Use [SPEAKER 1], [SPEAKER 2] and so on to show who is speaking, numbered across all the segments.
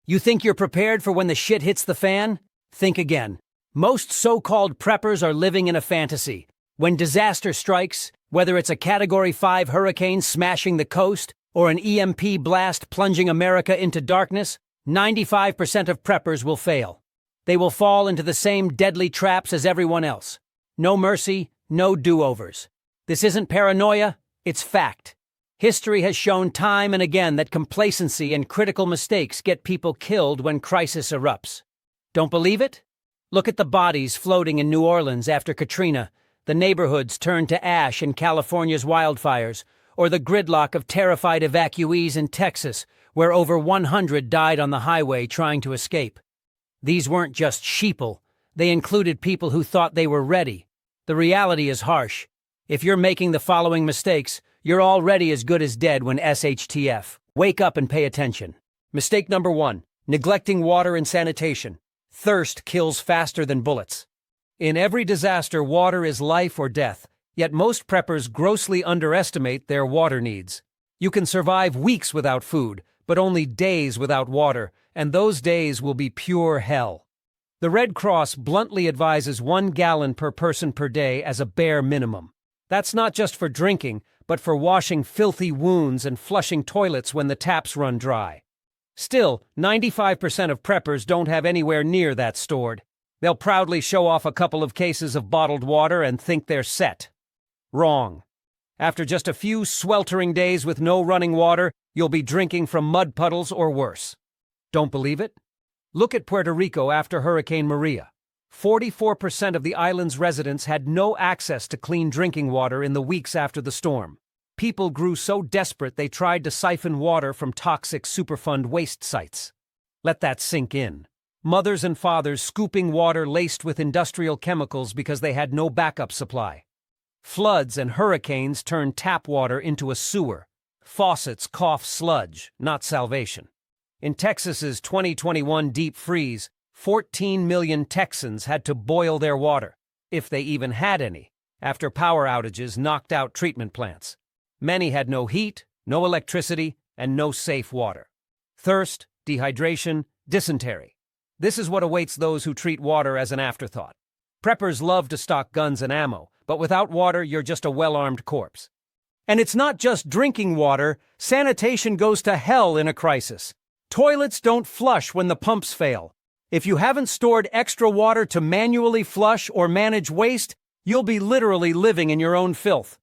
[SPEAKER 1] You think you're prepared for when the shit hits the fan? Think again. Most so-called preppers are living in a fantasy. When disaster strikes, whether it's a Category 5 hurricane smashing the coast or an EMP blast plunging America into darkness, 95% of preppers will fail. They will fall into the same deadly traps as everyone else. No mercy, no do-overs. This isn't paranoia, it's fact. History has shown time and again that complacency and critical mistakes get people killed when crisis erupts. Don't believe it? Look at the bodies floating in New Orleans after Katrina, the neighborhoods turned to ash in California's wildfires, or the gridlock of terrified evacuees in Texas, where over 100 died on the highway trying to escape. These weren't just sheeple, they included people who thought they were ready. The reality is harsh. If you're making the following mistakes, you're already as good as dead when SHTF. Wake up and pay attention. Mistake number 1, neglecting water and sanitation. Thirst kills faster than bullets. In every disaster, water is life or death, yet most preppers grossly underestimate their water needs. You can survive weeks without food, but only days without water, and those days will be pure hell. The Red Cross bluntly advises 1 gallon per person per day as a bare minimum. That's not just for drinking, but for washing filthy wounds and flushing toilets when the taps run dry. Still, 95% of preppers don't have anywhere near that stored. They'll proudly show off a couple of cases of bottled water and think they're set. Wrong. After just a few sweltering days with no running water, you'll be drinking from mud puddles or worse. Don't believe it? Look at Puerto Rico after Hurricane Maria. 44% of the island's residents had no access to clean drinking water in the weeks after the storm. People grew so desperate they tried to siphon water from toxic Superfund waste sites. Let that sink in. Mothers and fathers scooping water laced with industrial chemicals because they had no backup supply. Floods and hurricanes turned tap water into a sewer. Faucets cough sludge, not salvation. In Texas's 2021 deep freeze, 14 million Texans had to boil their water, if they even had any, after power outages knocked out treatment plants. Many had no heat, no electricity, and no safe water. Thirst, dehydration, dysentery. This is what awaits those who treat water as an afterthought. Preppers love to stock guns and ammo, but without water, you're just a well-armed corpse. And it's not just drinking water, sanitation goes to hell in a crisis. Toilets don't flush when the pumps fail. If you haven't stored extra water to manually flush or manage waste, you'll be literally living in your own filth.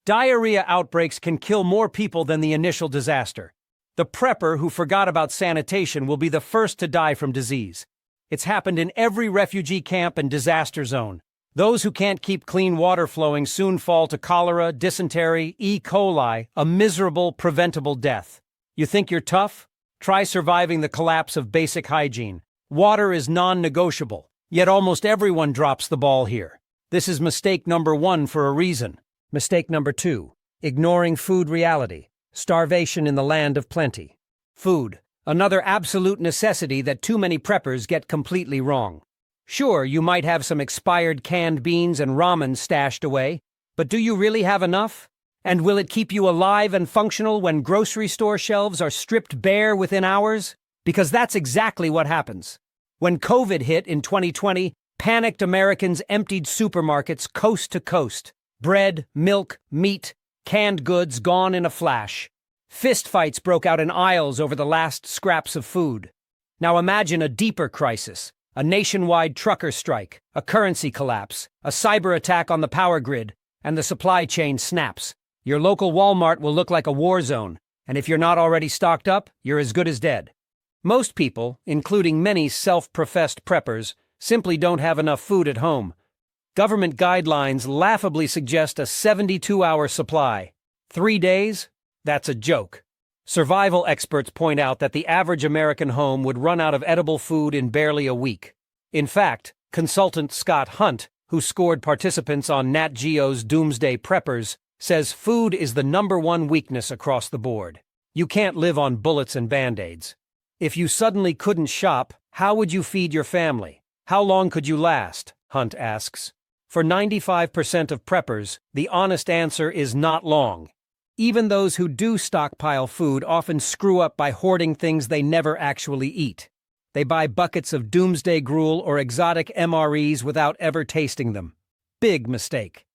[SPEAKER 1] Diarrhea outbreaks can kill more people than the initial disaster. The prepper who forgot about sanitation will be the first to die from disease. It's happened in every refugee camp and disaster zone. Those who can't keep clean water flowing soon fall to cholera, dysentery, E. coli, a miserable, preventable death. You think you're tough? Try surviving the collapse of basic hygiene. Water is non-negotiable, yet almost everyone drops the ball here. This is mistake number 1 for a reason. Mistake number 2, ignoring food reality. Starvation in the land of plenty. Food, another absolute necessity that too many preppers get completely wrong. Sure, you might have some expired canned beans and ramen stashed away, but do you really have enough? And will it keep you alive and functional when grocery store shelves are stripped bare within hours? Because that's exactly what happens. When COVID hit in 2020, panicked Americans emptied supermarkets coast to coast. Bread, milk, meat, canned goods gone in a flash. Fistfights broke out in aisles over the last scraps of food. Now imagine a deeper crisis. A nationwide trucker strike, a currency collapse, a cyber attack on the power grid, and the supply chain snaps. Your local Walmart will look like a war zone, and if you're not already stocked up, you're as good as dead. Most people, including many self-professed preppers, simply don't have enough food at home. Government guidelines laughably suggest a 72-hour supply. 3 days? That's a joke. Survival experts point out that the average American home would run out of edible food in barely a week. In fact, consultant Scott Hunt, who scored participants on Nat Geo's Doomsday Preppers, says food is the #1 weakness across the board. You can't live on bullets and Band-Aids. If you suddenly couldn't shop, how would you feed your family? How long could you last? Hunt asks. For 95% of preppers, the honest answer is not long. Even those who do stockpile food often screw up by hoarding things they never actually eat. They buy buckets of doomsday gruel or exotic MREs without ever tasting them. Big mistake.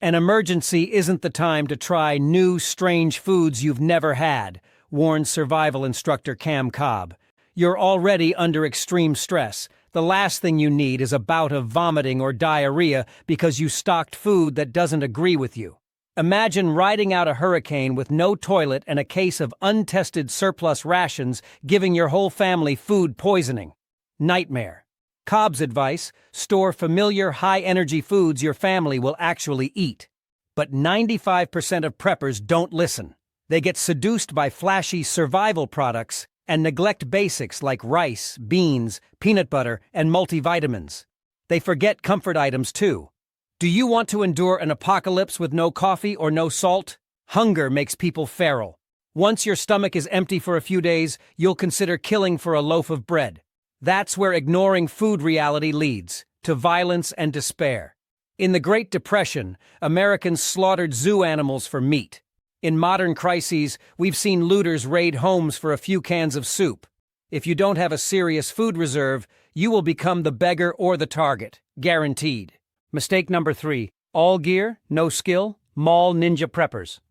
[SPEAKER 1] An emergency isn't the time to try new, strange foods you've never had, warns survival instructor Cam Cobb. You're already under extreme stress. The last thing you need is a bout of vomiting or diarrhea because you stocked food that doesn't agree with you. Imagine riding out a hurricane with no toilet and a case of untested surplus rations giving your whole family food poisoning. Nightmare. Cobb's advice: store familiar, high-energy foods your family will actually eat. But 95% of preppers don't listen. They get seduced by flashy survival products and neglect basics like rice, beans, peanut butter, and multivitamins. They forget comfort items too. Do you want to endure an apocalypse with no coffee or no salt? Hunger makes people feral. Once your stomach is empty for a few days, you'll consider killing for a loaf of bread. That's where ignoring food reality leads, to violence and despair. In the Great Depression, Americans slaughtered zoo animals for meat. In modern crises, we've seen looters raid homes for a few cans of soup. If you don't have a serious food reserve, you will become the beggar or the target, guaranteed. Mistake number 3, all gear, no skill, mall ninja preppers.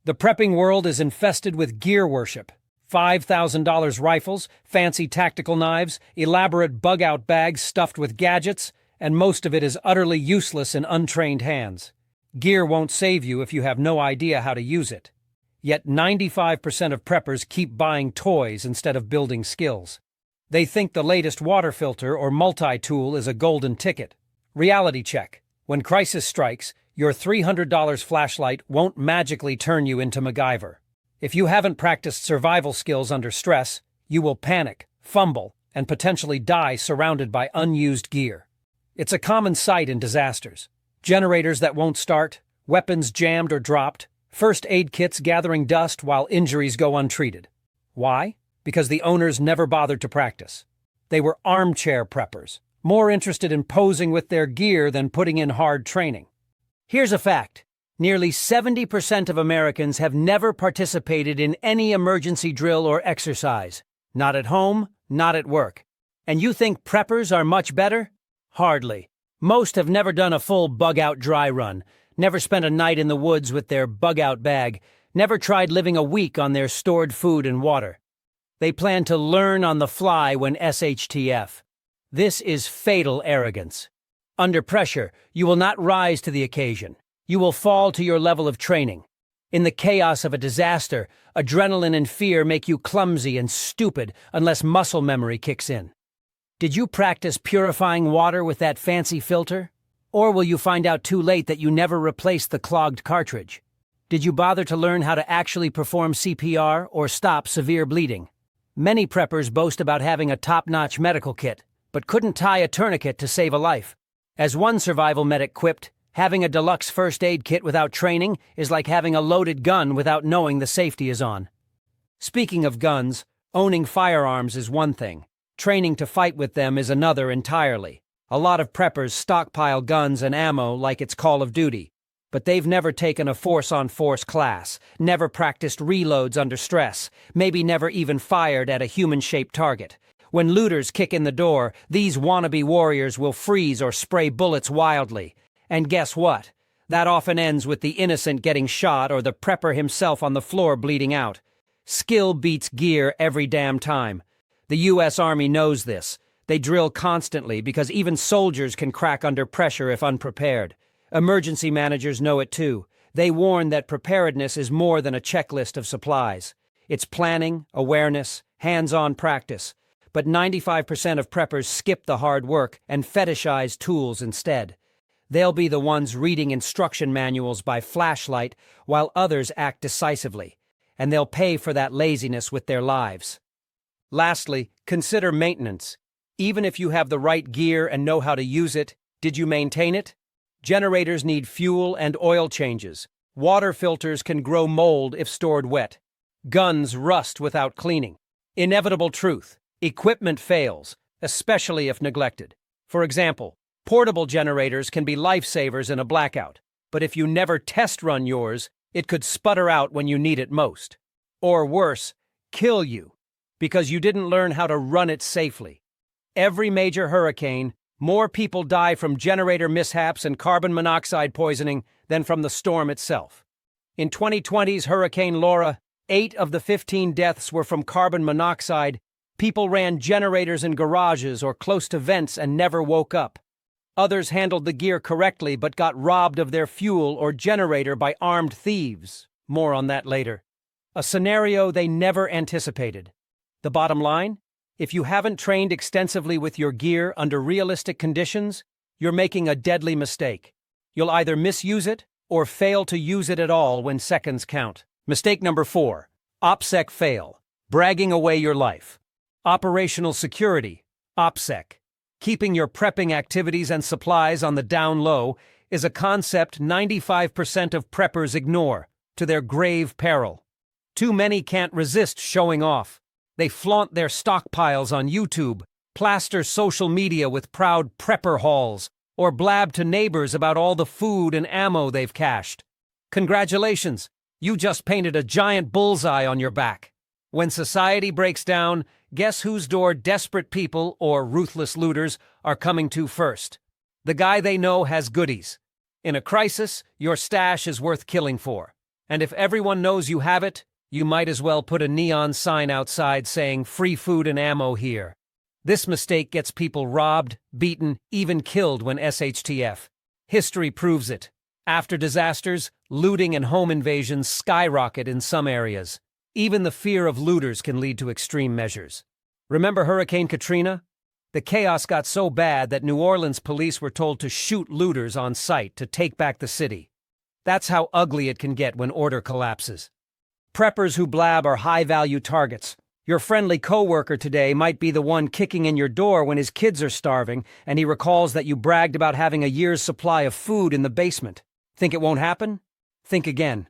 [SPEAKER 1] The prepping world is infested with gear worship. $5,000 rifles, fancy tactical knives, elaborate bug-out bags stuffed with gadgets, and most of it is utterly useless in untrained hands. Gear won't save you if you have no idea how to use it. Yet 95% of preppers keep buying toys instead of building skills. They think the latest water filter or multi-tool is a golden ticket. Reality check. When crisis strikes, your $300 flashlight won't magically turn you into MacGyver. If you haven't practiced survival skills under stress, you will panic, fumble, and potentially die surrounded by unused gear. It's a common sight in disasters. Generators that won't start, weapons jammed or dropped, first aid kits gathering dust while injuries go untreated. Why? Because the owners never bothered to practice. They were armchair preppers, more interested in posing with their gear than putting in hard training. Here's a fact. Nearly 70% of Americans have never participated in any emergency drill or exercise. Not at home, not at work. And you think preppers are much better? Hardly. Most have never done a full bug-out dry run, never spent a night in the woods with their bug-out bag, never tried living a week on their stored food and water. They plan to learn on the fly when SHTF. This is fatal arrogance. Under pressure, you will not rise to the occasion. You will fall to your level of training. In the chaos of a disaster, adrenaline and fear make you clumsy and stupid unless muscle memory kicks in. Did you practice purifying water with that fancy filter? Or will you find out too late that you never replaced the clogged cartridge? Did you bother to learn how to actually perform CPR or stop severe bleeding? Many preppers boast about having a top-notch medical kit, but couldn't tie a tourniquet to save a life. As one survival medic quipped, having a deluxe first aid kit without training is like having a loaded gun without knowing the safety is on. Speaking of guns, owning firearms is one thing. Training to fight with them is another entirely. A lot of preppers stockpile guns and ammo like it's Call of Duty, but they've never taken a force-on-force class, never practiced reloads under stress, maybe never even fired at a human-shaped target. When looters kick in the door, these wannabe warriors will freeze or spray bullets wildly. And guess what? That often ends with the innocent getting shot or the prepper himself on the floor bleeding out. Skill beats gear every damn time. The U.S. Army knows this. They drill constantly because even soldiers can crack under pressure if unprepared. Emergency managers know it too. They warn that preparedness is more than a checklist of supplies. It's planning, awareness, hands-on practice. But 95% of preppers skip the hard work and fetishize tools instead. They'll be the ones reading instruction manuals by flashlight while others act decisively, and they'll pay for that laziness with their lives. Lastly, consider maintenance. Even if you have the right gear and know how to use it, did you maintain it? Generators need fuel and oil changes. Water filters can grow mold if stored wet. Guns rust without cleaning. Inevitable truth. Equipment fails, especially if neglected. For example, portable generators can be lifesavers in a blackout, but if you never test run yours, It could sputter out when you need it most. Or worse, kill you, because you didn't learn how to run it safely. Every major hurricane, more people die from generator mishaps and carbon monoxide poisoning than from the storm itself. In 2020's Hurricane Laura, 8 of the 15 deaths were from carbon monoxide. People ran generators in garages or close to vents and never woke up. Others handled the gear correctly but got robbed of their fuel or generator by armed thieves. More on that later. A scenario they never anticipated. The bottom line? If you haven't trained extensively with your gear under realistic conditions, you're making a deadly mistake. You'll either misuse it or fail to use it at all when seconds count. Mistake number 4. OPSEC fail. Bragging away your life. Operational security. OPSEC. Keeping your prepping activities and supplies on the down low is a concept 95% of preppers ignore, to their grave peril. Too many can't resist showing off. They flaunt their stockpiles on YouTube, plaster social media with proud prepper hauls, or blab to neighbors about all the food and ammo they've cached. Congratulations, you just painted a giant bullseye on your back. When society breaks down, guess whose door desperate people or ruthless looters are coming to first? The guy they know has goodies. In a crisis, your stash is worth killing for. And if everyone knows you have it, you might as well put a neon sign outside saying free food and ammo here. This mistake gets people robbed, beaten, even killed when SHTF. History proves it. After disasters, looting and home invasions skyrocket in some areas. Even the fear of looters can lead to extreme measures. Remember Hurricane Katrina? The chaos got so bad that New Orleans police were told to shoot looters on sight to take back the city. That's how ugly it can get when order collapses. Preppers who blab are high-value targets. Your friendly coworker today might be the one kicking in your door when his kids are starving and he recalls that you bragged about having a year's supply of food in the basement. Think it won't happen? Think again.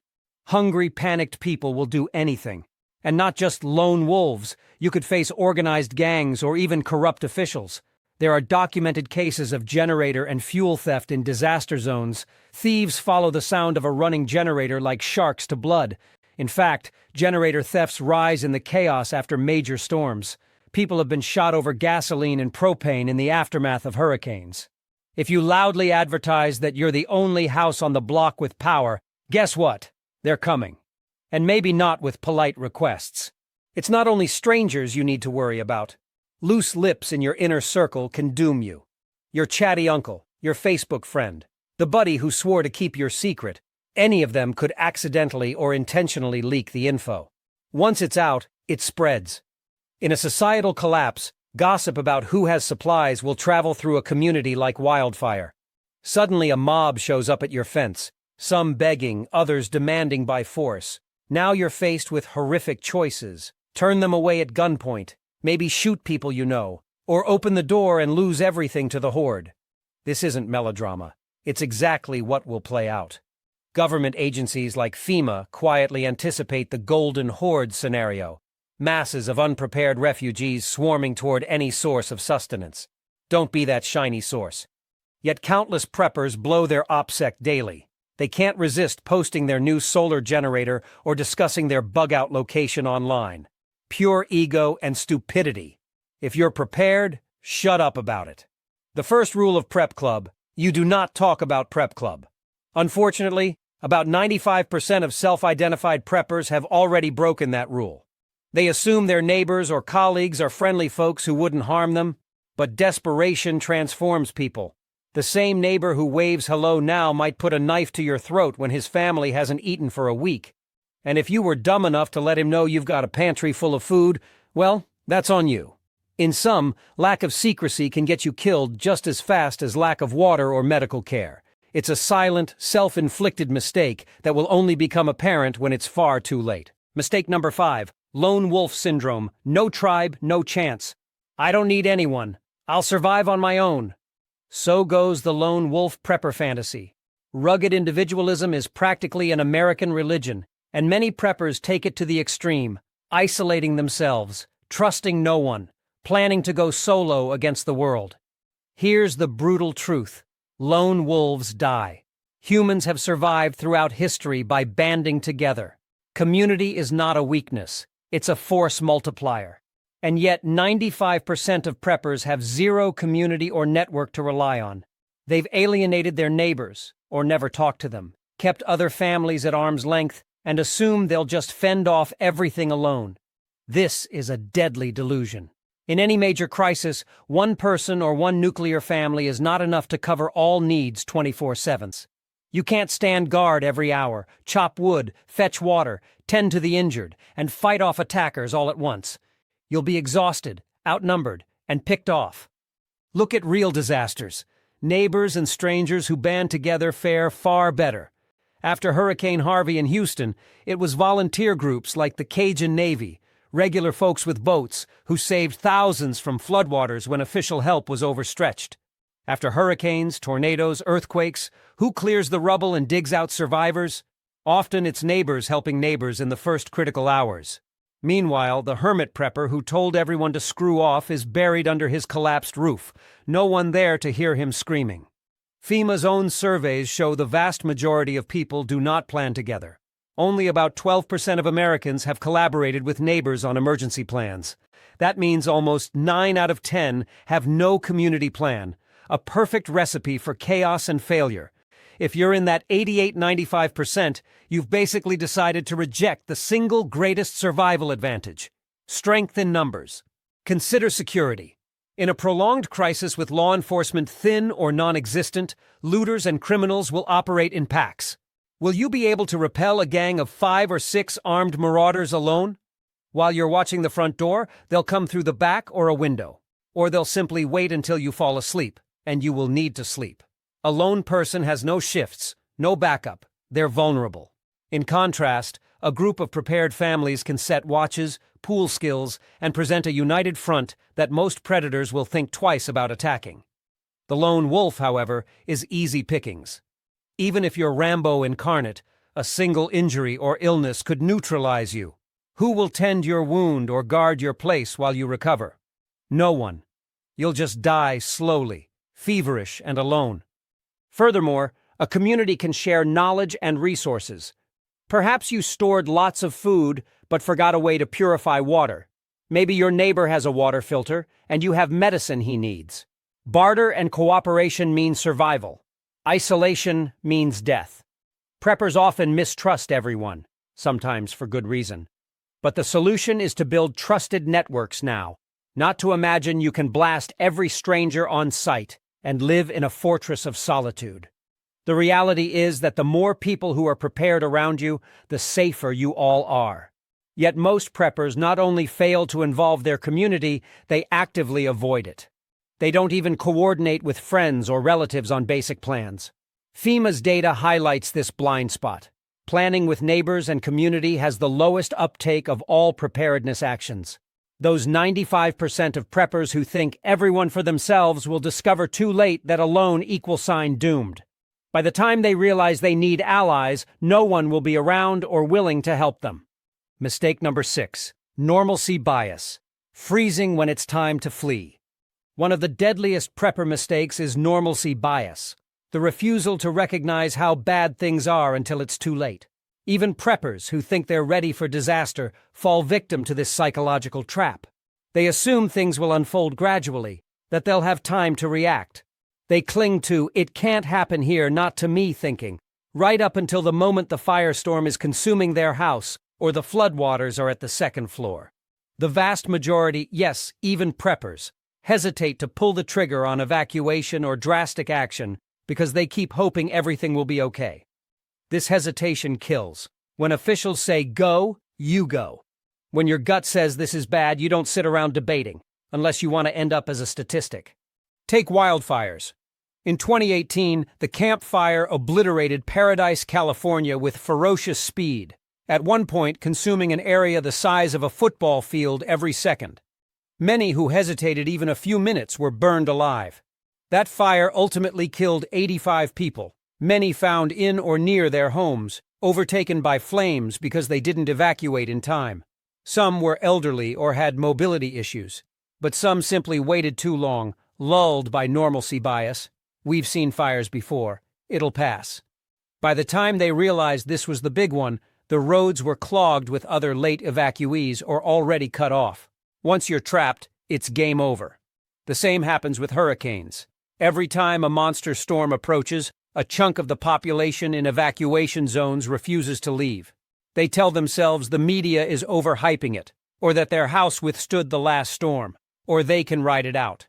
[SPEAKER 1] Hungry, panicked people will do anything. And not just lone wolves. You could face organized gangs or even corrupt officials. There are documented cases of generator and fuel theft in disaster zones. Thieves follow the sound of a running generator like sharks to blood. In fact, generator thefts rise in the chaos after major storms. People have been shot over gasoline and propane in the aftermath of hurricanes. If you loudly advertise that you're the only house on the block with power, guess what? They're coming. And maybe not with polite requests. It's not only strangers you need to worry about. Loose lips in your inner circle can doom you. Your chatty uncle, your Facebook friend, the buddy who swore to keep your secret. Any of them could accidentally or intentionally leak the info. Once it's out, it spreads. In a societal collapse, gossip about who has supplies will travel through a community like wildfire. Suddenly a mob shows up at your fence, some begging, others demanding by force. Now you're faced with horrific choices. Turn them away at gunpoint, maybe shoot people you know, or open the door and lose everything to the horde. This isn't melodrama. It's exactly what will play out. Government agencies like FEMA quietly anticipate the golden horde scenario. Masses of unprepared refugees swarming toward any source of sustenance. Don't be that shiny source. Yet countless preppers blow their OPSEC daily. They can't resist posting their new solar generator or discussing their bug-out location online. Pure ego and stupidity. If you're prepared, shut up about it. The first rule of Prep Club: you do not talk about Prep Club. Unfortunately, about 95% of self-identified preppers have already broken that rule. They assume their neighbors or colleagues are friendly folks who wouldn't harm them, but desperation transforms people. The same neighbor who waves hello now might put a knife to your throat when his family hasn't eaten for a week. And if you were dumb enough to let him know you've got a pantry full of food, well, that's on you. In sum, lack of secrecy can get you killed just as fast as lack of water or medical care. It's a silent, self-inflicted mistake that will only become apparent when it's far too late. Mistake number 5, lone wolf syndrome. No tribe, no chance. I don't need anyone. I'll survive on my own. So goes the lone wolf prepper fantasy. Rugged individualism is practically an American religion, and many preppers take it to the extreme, isolating themselves, trusting no one, planning to go solo against the world. Here's the brutal truth. Lone wolves die. Humans have survived throughout history by banding together. Community is not a weakness, it's a force multiplier. And yet 95% of preppers have zero community or network to rely on. They've alienated their neighbors, or never talked to them, kept other families at arm's length, and assume they'll just fend off everything alone. This is a deadly delusion. In any major crisis, one person or one nuclear family is not enough to cover all needs 24/7. You can't stand guard every hour, chop wood, fetch water, tend to the injured, and fight off attackers all at once. You'll be exhausted, outnumbered, and picked off. Look at real disasters. Neighbors and strangers who band together fare far better. After Hurricane Harvey in Houston, it was volunteer groups like the Cajun Navy, regular folks with boats, who saved thousands from floodwaters when official help was overstretched. After hurricanes, tornadoes, earthquakes, who clears the rubble and digs out survivors? Often it's neighbors helping neighbors in the first critical hours. Meanwhile, the hermit prepper who told everyone to screw off is buried under his collapsed roof, no one there to hear him screaming. FEMA's own surveys show the vast majority of people do not plan together. Only about 12% of Americans have collaborated with neighbors on emergency plans. That means almost 9 out of 10 have no community plan, a perfect recipe for chaos and failure. If you're in that 88-95%, you've basically decided to reject the single greatest survival advantage: strength in numbers. Consider security. In a prolonged crisis with law enforcement thin or non-existent, looters and criminals will operate in packs. Will you be able to repel a gang of 5 or 6 armed marauders alone? While you're watching the front door, they'll come through the back or a window. Or they'll simply wait until you fall asleep, and you will need to sleep. A lone person has no shifts, no backup. They're vulnerable. In contrast, a group of prepared families can set watches, pool skills, and present a united front that most predators will think twice about attacking. The lone wolf, however, is easy pickings. Even if you're Rambo incarnate, a single injury or illness could neutralize you. Who will tend your wound or guard your place while you recover? No one. You'll just die slowly, feverish and alone. Furthermore, a community can share knowledge and resources. Perhaps you stored lots of food but forgot a way to purify water. Maybe your neighbor has a water filter and you have medicine he needs. Barter and cooperation mean survival. Isolation means death. Preppers often mistrust everyone, sometimes for good reason. But the solution is to build trusted networks now, not to imagine you can blast every stranger on sight and live in a fortress of solitude. The reality is that the more people who are prepared around you, the safer you all are. Yet most preppers not only fail to involve their community, they actively avoid it. They don't even coordinate with friends or relatives on basic plans. FEMA's data highlights this blind spot. Planning with neighbors and community has the lowest uptake of all preparedness actions. Those 95% of preppers who think everyone for themselves will discover too late that alone = doomed. By the time they realize they need allies, no one will be around or willing to help them. Mistake number 6. Normalcy bias. Freezing when it's time to flee. One of the deadliest prepper mistakes is normalcy bias, the refusal to recognize how bad things are until it's too late. Even preppers who think they're ready for disaster fall victim to this psychological trap. They assume things will unfold gradually, that they'll have time to react. They cling to "it can't happen here, not to me" thinking, right up until the moment the firestorm is consuming their house or the floodwaters are at the second floor. The vast majority, yes, even preppers, hesitate to pull the trigger on evacuation or drastic action because they keep hoping everything will be okay. This hesitation kills. When officials say go, you go. When your gut says this is bad, you don't sit around debating, unless you want to end up as a statistic. Take wildfires. In 2018, the Camp Fire obliterated Paradise, California with ferocious speed, at one point consuming an area the size of a football field every second. Many who hesitated even a few minutes were burned alive. That fire ultimately killed 85 people, many found in or near their homes, overtaken by flames because they didn't evacuate in time. Some were elderly or had mobility issues, but some simply waited too long, lulled by normalcy bias. We've seen fires before. It'll pass. By the time they realized this was the big one, the roads were clogged with other late evacuees or already cut off. Once you're trapped, it's game over. The same happens with hurricanes. Every time a monster storm approaches, a chunk of the population in evacuation zones refuses to leave. They tell themselves the media is overhyping it, or that their house withstood the last storm, or they can ride it out.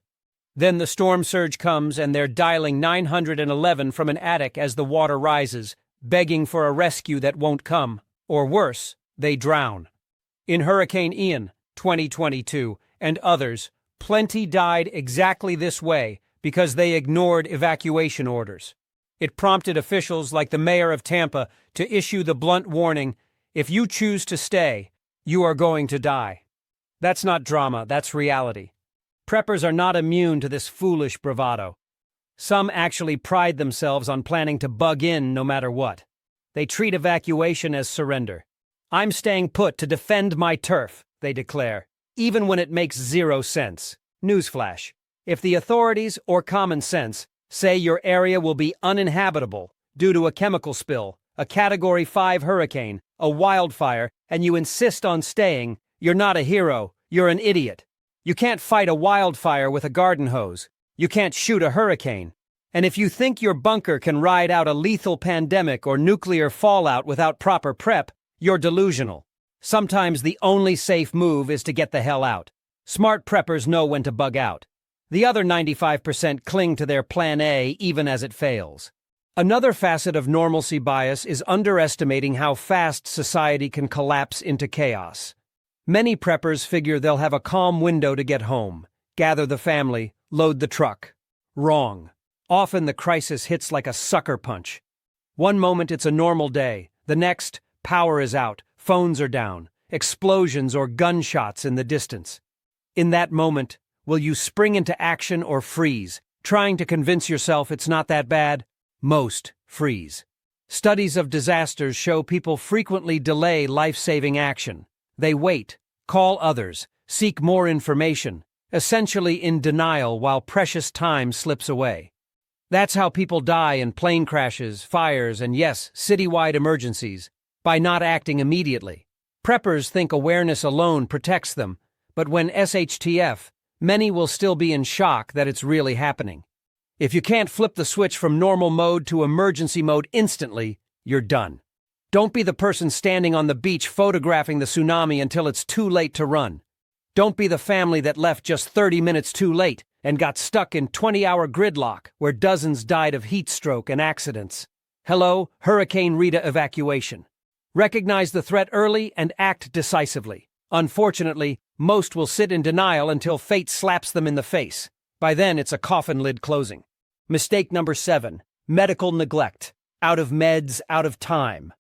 [SPEAKER 1] Then the storm surge comes and they're dialing 911 from an attic as the water rises, begging for a rescue that won't come, or worse, they drown. In Hurricane Ian, 2022, and others, plenty died exactly this way because they ignored evacuation orders. It prompted officials like the mayor of Tampa to issue the blunt warning, if you choose to stay, you are going to die. That's not drama, that's reality. Preppers are not immune to this foolish bravado. Some actually pride themselves on planning to bug in no matter what. They treat evacuation as surrender. I'm staying put to defend my turf, they declare, even when it makes zero sense. Newsflash. If the authorities, or common sense, say your area will be uninhabitable due to a chemical spill, a Category 5 hurricane, a wildfire, and you insist on staying, you're not a hero, you're an idiot. You can't fight a wildfire with a garden hose. You can't shoot a hurricane. And if you think your bunker can ride out a lethal pandemic or nuclear fallout without proper prep, you're delusional. Sometimes the only safe move is to get the hell out. Smart preppers know when to bug out. The other 95% cling to their plan A even as it fails. Another facet of normalcy bias is underestimating how fast society can collapse into chaos. Many preppers figure they'll have a calm window to get home, gather the family, load the truck. Wrong. Often the crisis hits like a sucker punch. One moment it's a normal day, the next, power is out, phones are down, explosions or gunshots in the distance. In that moment, will you spring into action or freeze, trying to convince yourself it's not that bad? Most freeze. Studies of disasters show people frequently delay life-saving action. They wait, call others, seek more information, essentially in denial while precious time slips away. That's how people die in plane crashes, fires, and yes, citywide emergencies, by not acting immediately. Preppers think awareness alone protects them, but when SHTF, many will still be in shock that it's really happening. If you can't flip the switch from normal mode to emergency mode instantly, you're done. Don't be the person standing on the beach photographing the tsunami until it's too late to run. Don't be the family that left just 30 minutes too late and got stuck in 20-hour gridlock where dozens died of heat stroke and accidents. Hello, Hurricane Rita evacuation. Recognize the threat early and act decisively. Unfortunately, most will sit in denial until fate slaps them in the face. By then, it's a coffin lid closing. Mistake number 7, medical neglect. Out of meds, out of time.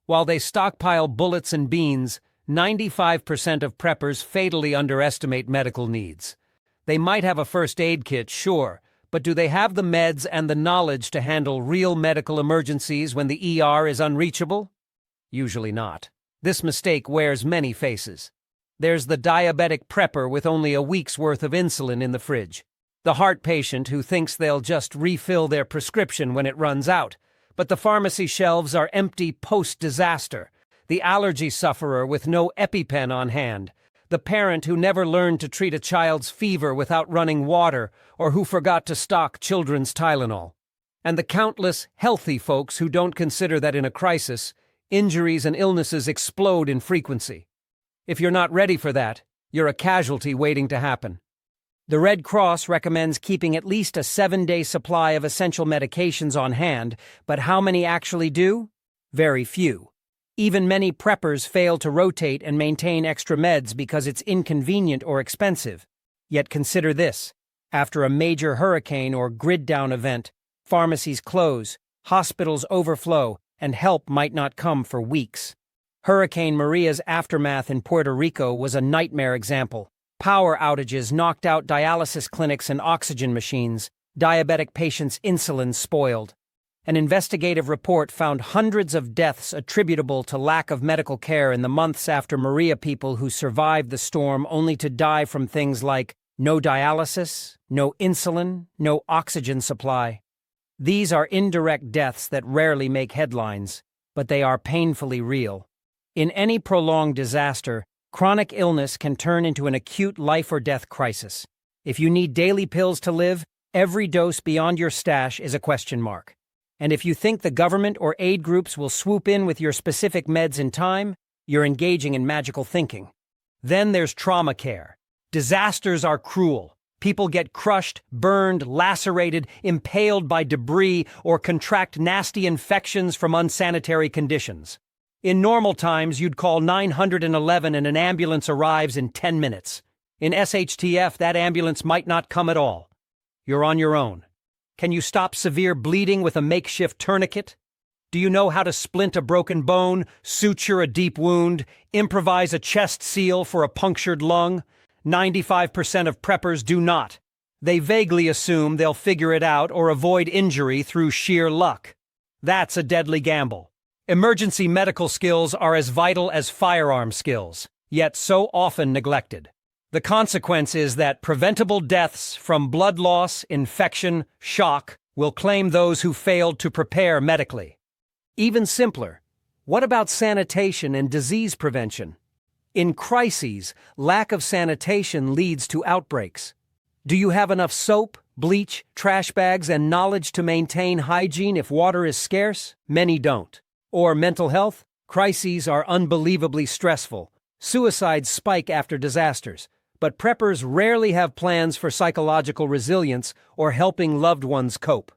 [SPEAKER 1] While they stockpile bullets and beans, 95% of preppers fatally underestimate medical needs. They might have a first aid kit, sure, but do they have the meds and the knowledge to handle real medical emergencies when the ER is unreachable? Usually not. This mistake wears many faces. There's the diabetic prepper with only a week's worth of insulin in the fridge. The heart patient who thinks they'll just refill their prescription when it runs out. But the pharmacy shelves are empty post-disaster. The allergy sufferer with no EpiPen on hand. The parent who never learned to treat a child's fever without running water or who forgot to stock children's Tylenol. And the countless healthy folks who don't consider that in a crisis, injuries and illnesses explode in frequency. If you're not ready for that, you're a casualty waiting to happen. The Red Cross recommends keeping at least a 7-day supply of essential medications on hand, but how many actually do? Very few. Even many preppers fail to rotate and maintain extra meds because it's inconvenient or expensive. Yet consider this. After a major hurricane or grid-down event, pharmacies close, hospitals overflow, and help might not come for weeks. Hurricane Maria's aftermath in Puerto Rico was a nightmare example. Power outages knocked out dialysis clinics and oxygen machines, diabetic patients' insulin spoiled. An investigative report found hundreds of deaths attributable to lack of medical care in the months after Maria. People who survived the storm only to die from things like no dialysis, no insulin, no oxygen supply. These are indirect deaths that rarely make headlines, but they are painfully real. In any prolonged disaster, chronic illness can turn into an acute life-or-death crisis. If you need daily pills to live, every dose beyond your stash is a question mark. And if you think the government or aid groups will swoop in with your specific meds in time, you're engaging in magical thinking. Then there's trauma care. Disasters are cruel. People get crushed, burned, lacerated, impaled by debris, or contract nasty infections from unsanitary conditions. In normal times, you'd call 911 and an ambulance arrives in 10 minutes. In SHTF, that ambulance might not come at all. You're on your own. Can you stop severe bleeding with a makeshift tourniquet? Do you know how to splint a broken bone, suture a deep wound, improvise a chest seal for a punctured lung? 95% of preppers do not. They vaguely assume they'll figure it out or avoid injury through sheer luck. That's a deadly gamble. Emergency medical skills are as vital as firearm skills, yet so often neglected. The consequence is that preventable deaths from blood loss, infection, shock will claim those who failed to prepare medically. Even simpler, what about sanitation and disease prevention? In crises, lack of sanitation leads to outbreaks. Do you have enough soap, bleach, trash bags, and knowledge to maintain hygiene if water is scarce? Many don't. Or mental health? Crises are unbelievably stressful. Suicides spike after disasters. But preppers rarely have plans for psychological resilience or helping loved ones cope.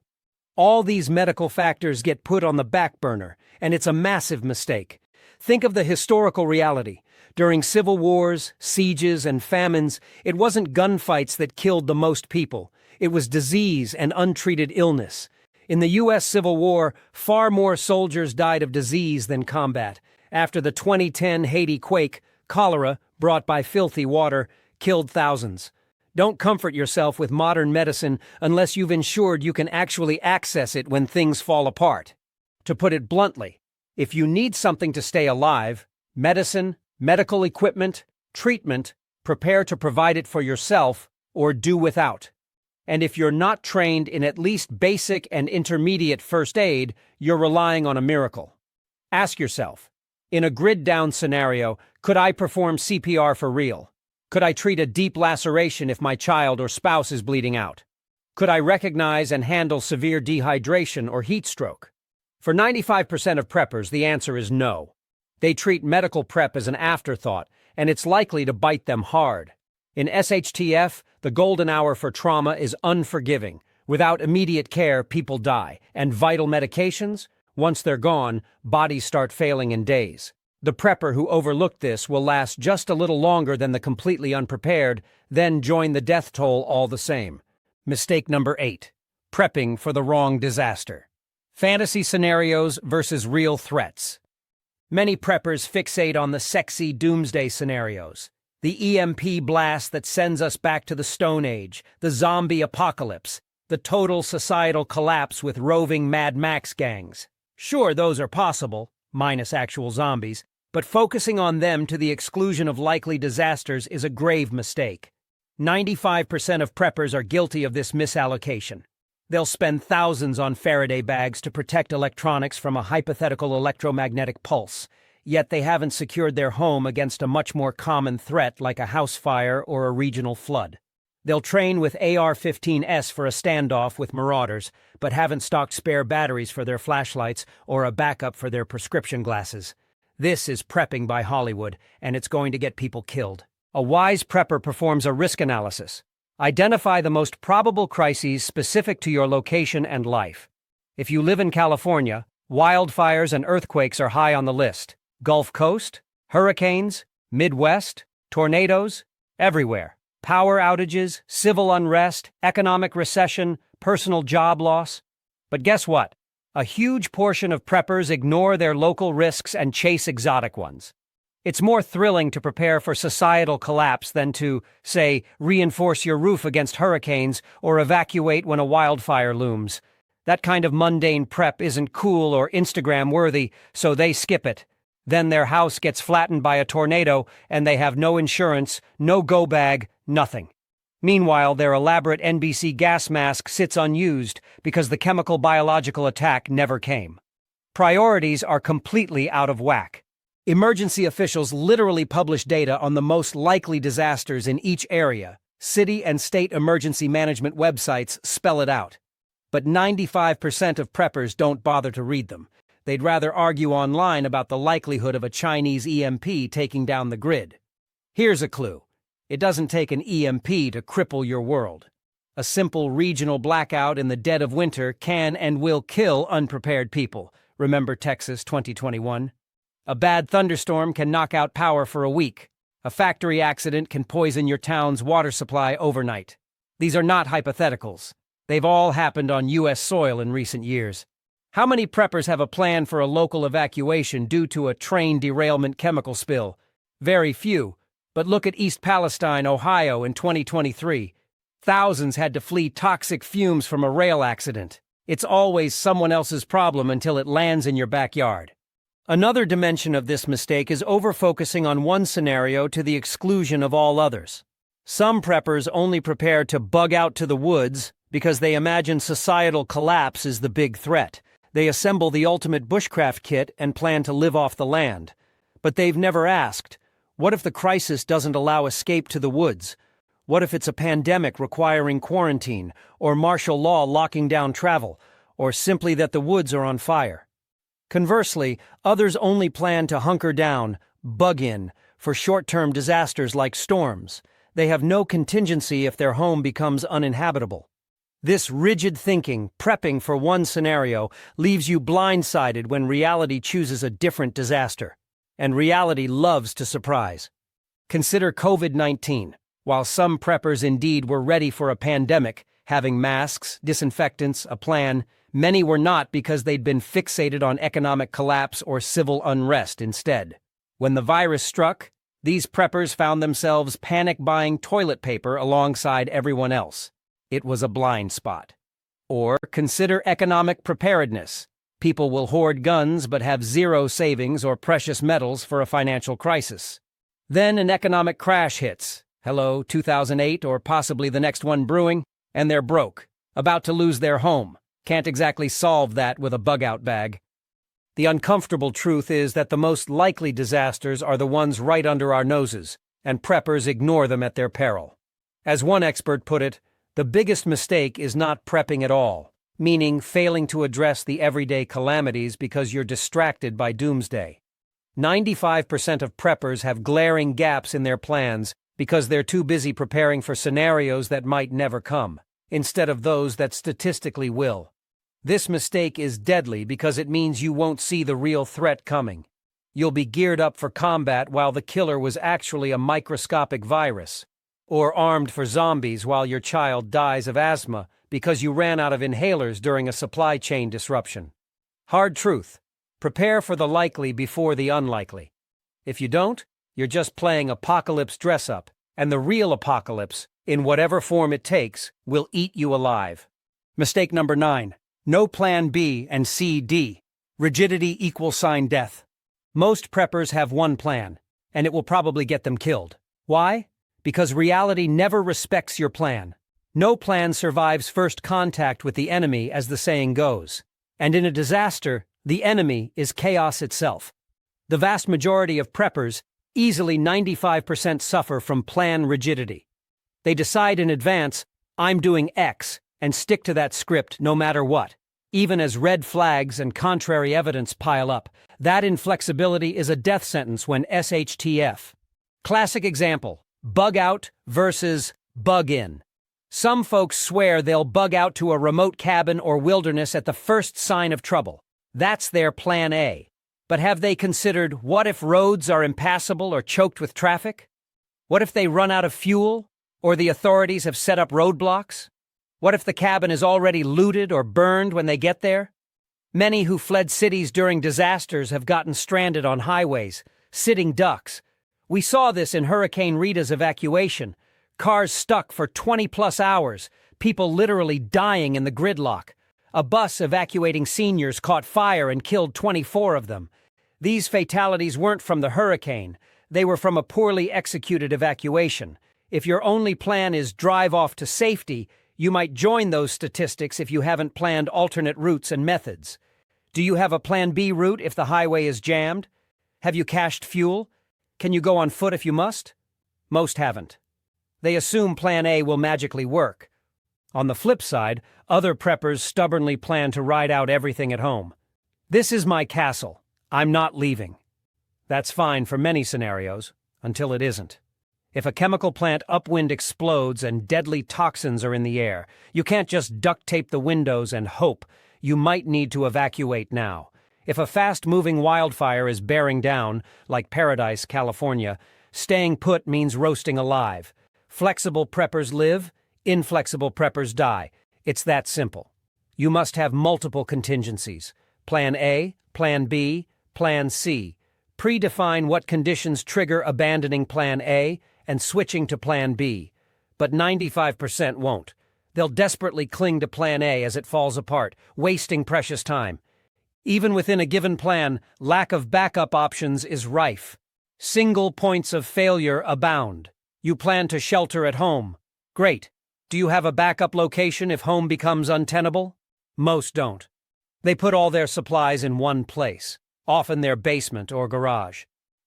[SPEAKER 1] All these medical factors get put on the back burner, and it's a massive mistake. Think of the historical reality. During civil wars, sieges, and famines, it wasn't gunfights that killed the most people. It was disease and untreated illness. In the U.S. Civil War, far more soldiers died of disease than combat. After the 2010 Haiti quake, cholera, brought by filthy water, killed thousands. Don't comfort yourself with modern medicine unless you've ensured you can actually access it when things fall apart. To put it bluntly, if you need something to stay alive, medicine, medical equipment, treatment, prepare to provide it for yourself or do without. And if you're not trained in at least basic and intermediate first aid, you're relying on a miracle. Ask yourself, in a grid-down scenario, could I perform CPR for real? Could I treat a deep laceration if my child or spouse is bleeding out? Could I recognize and handle severe dehydration or heat stroke? For 95% of preppers, the answer is no. They treat medical prep as an afterthought, and it's likely to bite them hard. In SHTF, the golden hour for trauma is unforgiving. Without immediate care, people die, and vital medications? Once they're gone, bodies start failing in days. The prepper who overlooked this will last just a little longer than the completely unprepared, then join the death toll all the same. Mistake number 8. Prepping for the wrong disaster. Fantasy scenarios versus real threats. Many preppers fixate on the sexy doomsday scenarios. The EMP blast that sends us back to the Stone Age, the zombie apocalypse, the total societal collapse with roving Mad Max gangs. Sure, those are possible, minus actual zombies, but focusing on them to the exclusion of likely disasters is a grave mistake. 95% of preppers are guilty of this misallocation. They'll spend thousands on Faraday bags to protect electronics from a hypothetical electromagnetic pulse, yet they haven't secured their home against a much more common threat like a house fire or a regional flood. They'll train with AR-15S for a standoff with marauders, but haven't stocked spare batteries for their flashlights or a backup for their prescription glasses. This is prepping by Hollywood, and it's going to get people killed. A wise prepper performs a risk analysis. Identify the most probable crises specific to your location and life. If you live in California, wildfires and earthquakes are high on the list. Gulf Coast, hurricanes, Midwest, tornadoes, everywhere. Power outages, civil unrest, economic recession, personal job loss. But guess what? A huge portion of preppers ignore their local risks and chase exotic ones. It's more thrilling to prepare for societal collapse than to, say, reinforce your roof against hurricanes or evacuate when a wildfire looms. That kind of mundane prep isn't cool or Instagram-worthy, so they skip it. Then their house gets flattened by a tornado and they have no insurance, no go bag, nothing. Meanwhile, their elaborate NBC gas mask sits unused because the chemical biological attack never came. Priorities are completely out of whack. Emergency officials literally publish data on the most likely disasters in each area. City and state emergency management websites spell it out. But 95% of preppers don't bother to read them. They'd rather argue online about the likelihood of a Chinese EMP taking down the grid. Here's a clue. It doesn't take an EMP to cripple your world. A simple regional blackout in the dead of winter can and will kill unprepared people. Remember Texas 2021? A bad thunderstorm can knock out power for a week. A factory accident can poison your town's water supply overnight. These are not hypotheticals. They've all happened on U.S. soil in recent years. How many preppers have a plan for a local evacuation due to a train derailment chemical spill? Very few. But look at East Palestine, Ohio in 2023. Thousands had to flee toxic fumes from a rail accident. It's always someone else's problem until it lands in your backyard. Another dimension of this mistake is over-focusing on one scenario to the exclusion of all others. Some preppers only prepare to bug out to the woods because they imagine societal collapse is the big threat. They assemble the ultimate bushcraft kit and plan to live off the land. But they've never asked, what if the crisis doesn't allow escape to the woods? What if it's a pandemic requiring quarantine, or martial law locking down travel, or simply that the woods are on fire? Conversely, others only plan to hunker down, bug in, for short-term disasters like storms. They have no contingency if their home becomes uninhabitable. This rigid thinking, prepping for one scenario, leaves you blindsided when reality chooses a different disaster. And reality loves to surprise. Consider COVID-19. While some preppers indeed were ready for a pandemic, having masks, disinfectants, a plan, many were not because they'd been fixated on economic collapse or civil unrest instead. When the virus struck, these preppers found themselves panic-buying toilet paper alongside everyone else. It was a blind spot. Or consider economic preparedness. People will hoard guns but have zero savings or precious metals for a financial crisis. Then an economic crash hits. Hello, 2008 or possibly the next one brewing, and they're broke, about to lose their home. Can't exactly solve that with a bug-out bag. The uncomfortable truth is that the most likely disasters are the ones right under our noses, and preppers ignore them at their peril. As one expert put it, the biggest mistake is not prepping at all, meaning failing to address the everyday calamities because you're distracted by doomsday. 95% of preppers have glaring gaps in their plans because they're too busy preparing for scenarios that might never come, instead of those that statistically will. This mistake is deadly because it means you won't see the real threat coming. You'll be geared up for combat while the killer was actually a microscopic virus, or armed for zombies while your child dies of asthma because you ran out of inhalers during a supply chain disruption. Hard truth. Prepare for the likely before the unlikely. If you don't, you're just playing apocalypse dress-up, and the real apocalypse, in whatever form it takes, will eat you alive. Mistake number 9. No plan B and CD. Rigidity = death. Most preppers have one plan, and it will probably get them killed. Why? Because reality never respects your plan. No plan survives first contact with the enemy, as the saying goes. And in a disaster, the enemy is chaos itself. The vast majority of preppers, easily 95%, suffer from plan rigidity. They decide in advance, I'm doing X, and stick to that script no matter what. Even as red flags and contrary evidence pile up, that inflexibility is a death sentence when SHTF. Classic example, bug out versus bug in. Some folks swear they'll bug out to a remote cabin or wilderness at the first sign of trouble. That's their plan A. But have they considered what if roads are impassable or choked with traffic? What if they run out of fuel, or the authorities have set up roadblocks? What if the cabin is already looted or burned when they get there? Many who fled cities during disasters have gotten stranded on highways, sitting ducks. We saw this in Hurricane Rita's evacuation. Cars stuck for 20-plus hours, people literally dying in the gridlock. A bus evacuating seniors caught fire and killed 24 of them. These fatalities weren't from the hurricane. They were from a poorly executed evacuation. If your only plan is drive off to safety, you might join those statistics if you haven't planned alternate routes and methods. Do you have a Plan B route if the highway is jammed? Have you cached fuel? Can you go on foot if you must? Most haven't. They assume Plan A will magically work. On the flip side, other preppers stubbornly plan to ride out everything at home. This is my castle. I'm not leaving. That's fine for many scenarios, until it isn't. If a chemical plant upwind explodes and deadly toxins are in the air, you can't just duct tape the windows and hope. You might need to evacuate now. If a fast-moving wildfire is bearing down, like Paradise, California, staying put means roasting alive. Flexible preppers live, inflexible preppers die. It's that simple. You must have multiple contingencies. Plan A, Plan B, Plan C. Predefine what conditions trigger abandoning Plan A and switching to Plan B. But 95% won't. They'll desperately cling to Plan A as it falls apart, wasting precious time. Even within a given plan, lack of backup options is rife. Single points of failure abound. You plan to shelter at home. Great. Do you have a backup location if home becomes untenable? Most don't. They put all their supplies in one place, often their basement or garage.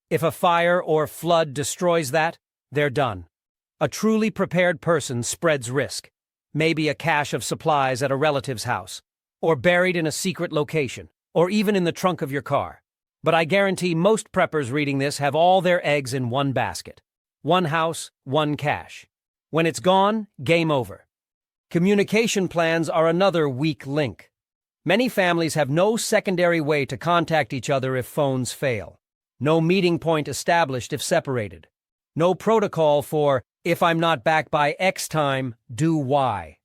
[SPEAKER 1] If a fire or flood destroys that, they're done. A truly prepared person spreads risk. Maybe a cache of supplies at a relative's house, or buried in a secret location, or even in the trunk of your car. But I guarantee most preppers reading this have all their eggs in one basket. One house, one cache. When it's gone, game over. Communication plans are another weak link. Many families have no secondary way to contact each other if phones fail. No meeting point established if separated. No protocol for, if I'm not back by X time, do Y.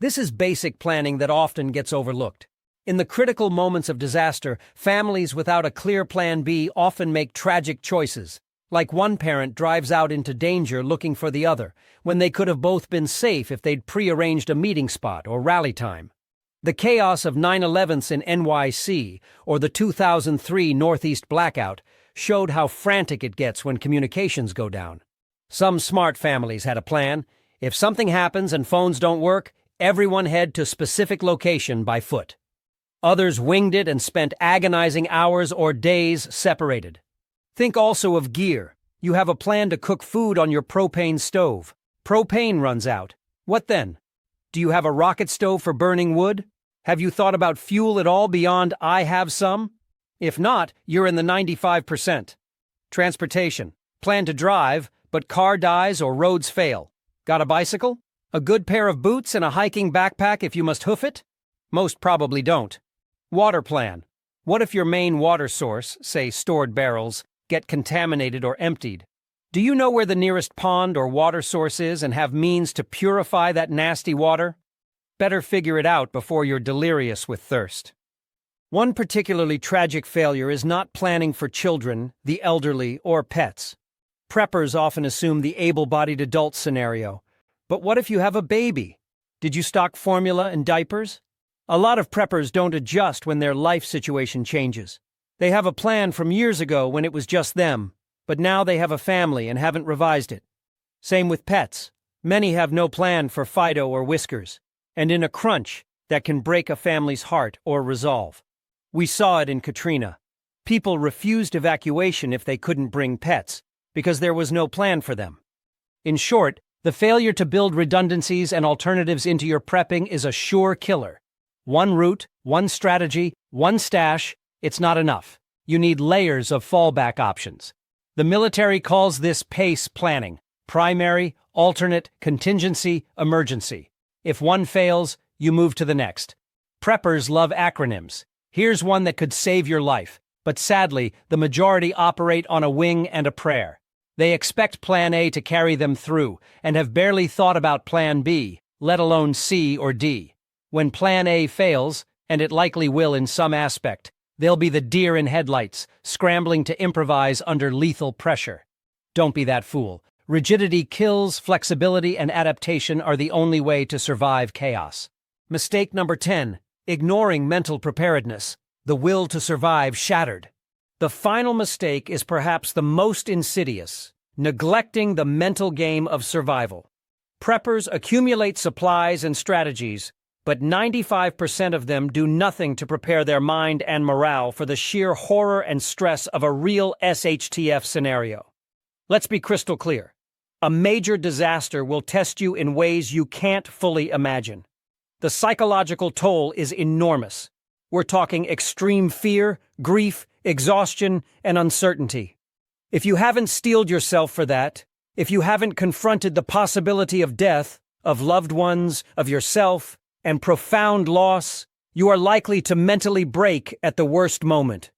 [SPEAKER 1] This is basic planning that often gets overlooked. In the critical moments of disaster, families without a clear Plan B often make tragic choices. Like one parent drives out into danger looking for the other, when they could have both been safe if they'd pre-arranged a meeting spot or rally time. The chaos of 9/11s in NYC or the 2003 Northeast blackout showed how frantic it gets when communications go down. Some smart families had a plan. If something happens and phones don't work, everyone head to specific location by foot. Others winged it and spent agonizing hours or days separated. Think also of gear. You have a plan to cook food on your propane stove. Propane runs out. What then? Do you have a rocket stove for burning wood? Have you thought about fuel at all beyond I have some? If not, you're in the 95%. Transportation. Plan to drive, but car dies or roads fail. Got a bicycle? A good pair of boots and a hiking backpack if you must hoof it? Most probably don't. Water plan. What if your main water source, say stored barrels, get contaminated or emptied? Do you know where the nearest pond or water source is and have means to purify that nasty water? Better figure it out before you're delirious with thirst. One particularly tragic failure is not planning for children, the elderly, or pets. Preppers often assume the able-bodied adult scenario. But what if you have a baby? Did you stock formula and diapers? A lot of preppers don't adjust when their life situation changes. They have a plan from years ago when it was just them, but now they have a family and haven't revised it. Same with pets. Many have no plan for Fido or Whiskers, and in a crunch, that can break a family's heart or resolve. We saw it in Katrina. People refused evacuation if they couldn't bring pets, because there was no plan for them. In short, the failure to build redundancies and alternatives into your prepping is a sure killer. One route, one strategy, one stash, it's not enough. You need layers of fallback options. The military calls this PACE planning: primary, alternate, contingency, emergency. If one fails, you move to the next. Preppers love acronyms. Here's one that could save your life, but sadly, the majority operate on a wing and a prayer. They expect Plan A to carry them through and have barely thought about Plan B, let alone C or D. When Plan A fails, and it likely will in some aspect, they'll be the deer in headlights, scrambling to improvise under lethal pressure. Don't be that fool. Rigidity kills, flexibility and adaptation are the only way to survive chaos. Mistake number 10. Ignoring mental preparedness. The will to survive shattered. The final mistake is perhaps the most insidious. neglecting the mental game of survival. Preppers accumulate supplies and strategies, but 95% of them do nothing to prepare their mind and morale for the sheer horror and stress of a real SHTF scenario. Let's be crystal clear. A major disaster will test you in ways you can't fully imagine. The psychological toll is enormous. We're talking extreme fear, grief, exhaustion, and uncertainty. If you haven't steeled yourself for that, if you haven't confronted the possibility of death, of loved ones, of yourself, and profound loss, you are likely to mentally break at the worst moment.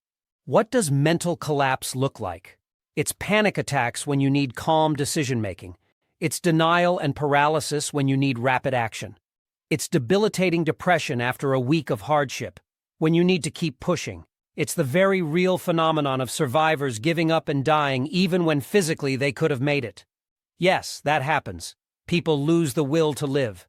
[SPEAKER 1] What does mental collapse look like? It's panic attacks when you need calm decision-making. It's denial and paralysis when you need rapid action. It's debilitating depression after a week of hardship, when you need to keep pushing. It's the very real phenomenon of survivors giving up and dying even when physically they could have made it. Yes, that happens. People lose the will to live.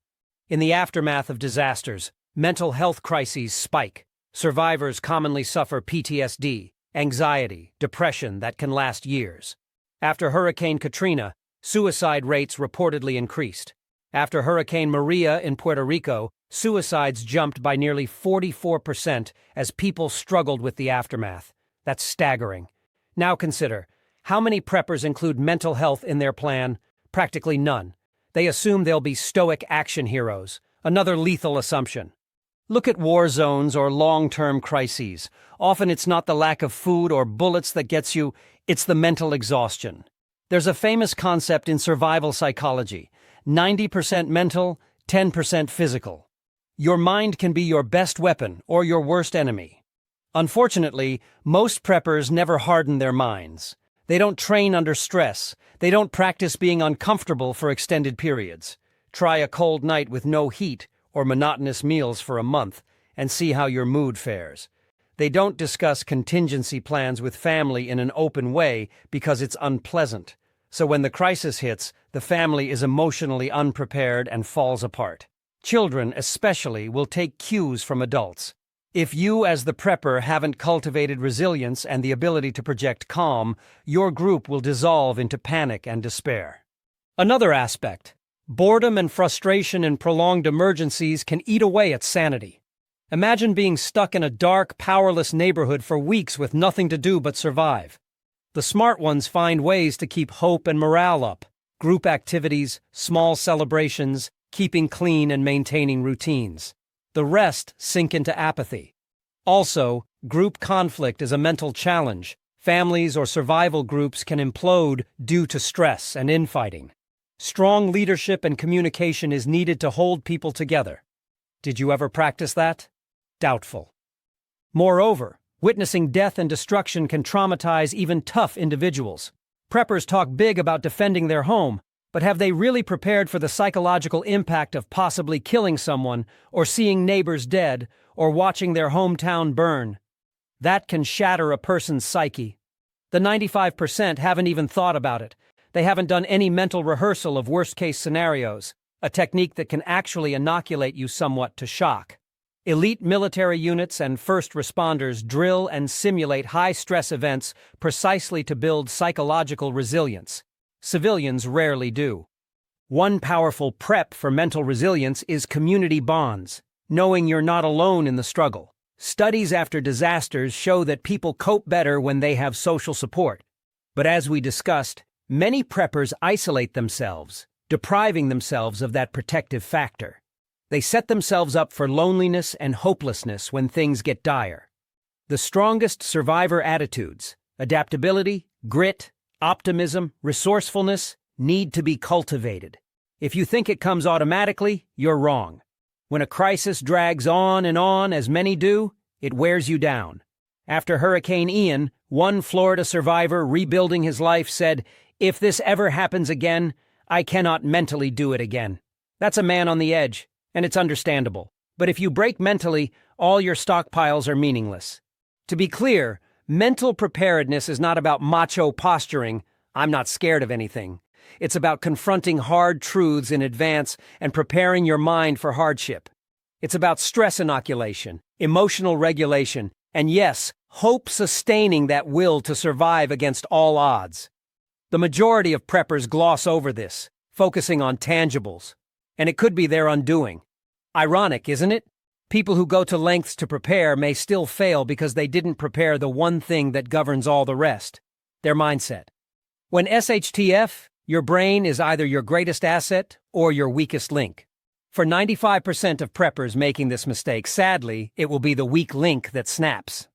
[SPEAKER 1] In the aftermath of disasters, mental health crises spike. Survivors commonly suffer PTSD, anxiety, depression that can last years. After Hurricane Katrina, suicide rates reportedly increased. After Hurricane Maria in Puerto Rico, suicides jumped by nearly 44% as people struggled with the aftermath. That's staggering. Now consider, how many preppers include mental health in their plan? Practically none. They assume they'll be stoic action heroes, another lethal assumption. Look at war zones or long-term crises. Often it's not the lack of food or bullets that gets you, it's the mental exhaustion. There's a famous concept in survival psychology: 90% mental, 10% physical. Your mind can be your best weapon or your worst enemy. Unfortunately, most preppers never harden their minds. They don't train under stress. They don't practice being uncomfortable for extended periods. Try a cold night with no heat or monotonous meals for a month and see how your mood fares. They don't discuss contingency plans with family in an open way because it's unpleasant. So when the crisis hits, the family is emotionally unprepared and falls apart. Children, especially, will take cues from adults. If you, as the prepper, haven't cultivated resilience and the ability to project calm, your group will dissolve into panic and despair. Another aspect: boredom and frustration in prolonged emergencies can eat away at sanity. Imagine being stuck in a dark, powerless neighborhood for weeks with nothing to do but survive. The smart ones find ways to keep hope and morale up: group activities, small celebrations, keeping clean and maintaining routines. The rest sink into apathy. Also, group conflict is a mental challenge. Families or survival groups can implode due to stress and infighting. Strong leadership and communication is needed to hold people together. Did you ever practice that? Doubtful. Moreover, witnessing death and destruction can traumatize even tough individuals. Preppers talk big about defending their home, but have they really prepared for the psychological impact of possibly killing someone, or seeing neighbors dead, or watching their hometown burn? That can shatter a person's psyche. The 95% haven't even thought about it. They haven't done any mental rehearsal of worst-case scenarios, a technique that can actually inoculate you somewhat to shock. Elite military units and first responders drill and simulate high-stress events precisely to build psychological resilience. Civilians rarely do. One powerful prep for mental resilience is community bonds, knowing you're not alone in the struggle. Studies after disasters show that people cope better when they have social support. But as we discussed, many preppers isolate themselves, depriving themselves of that protective factor. They set themselves up for loneliness and hopelessness when things get dire. The strongest survivor attitudes, adaptability, grit, optimism, resourcefulness, need to be cultivated. If you think it comes automatically, you're wrong. When a crisis drags on, as many do, it wears you down. After Hurricane Ian, one Florida survivor rebuilding his life said, "If this ever happens again, I cannot mentally do it again." That's a man on the edge, and it's understandable. But if you break mentally, all your stockpiles are meaningless. To be clear, mental preparedness is not about macho posturing, "I'm not scared of anything." It's about confronting hard truths in advance and preparing your mind for hardship. It's about stress inoculation, emotional regulation, and yes, hope sustaining that will to survive against all odds. The majority of preppers gloss over this, focusing on tangibles. And it could be their undoing. Ironic, isn't it? People who go to lengths to prepare may still fail because they didn't prepare the one thing that governs all the rest: their mindset. When SHTF, your brain is either your greatest asset or your weakest link. For 95% of preppers making this mistake, sadly, it will be the weak link that snaps.